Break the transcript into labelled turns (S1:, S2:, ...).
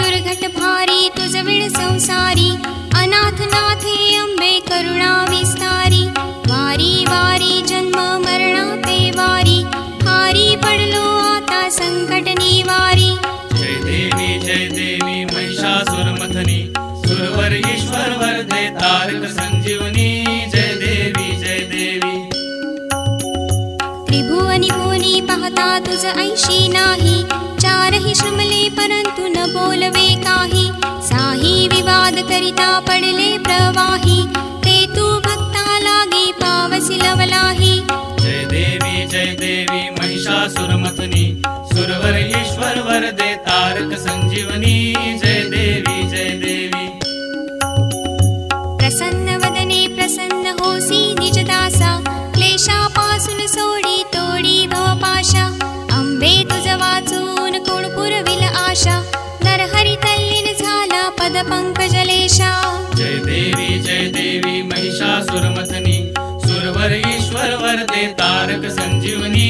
S1: दुर्घट भारी तुझ विण संसारी अनाथ नाथे अंबे करुणा विस्तारी वारी वारी जन्म मरणाते वारी हारी पडलो आता संकट निवारी
S2: जय देवी महिषासुरमथनी सुरवर ईश्वर वरदे तारक संजीवनी जय देवी
S1: त्रिभुवनी भुवनी पाहता तुझ ऐशी नाही चारही श्रमले परंतु न बोलवे काही साही विवाद करिता पडले प्रवाही ते तू भक्ता लागी पावसी लवलाही
S2: जय देवी महिषासुरमथनी सुरवर ईश्वर वरदे तारक संजीवनी जय देवी
S1: प्रसन्न वदने प्रसन्न होसी निजदासा क्लेशापासून सोडी तोडी भवपाशा अंबे तुझ वाचून कोण पुरविल आशा नरहरी तल्लीन झाला पद पंकजलेशा
S2: जय देवी महिषासुरमथनी सुरवर ईश्वर वरदे तारक संजीवनी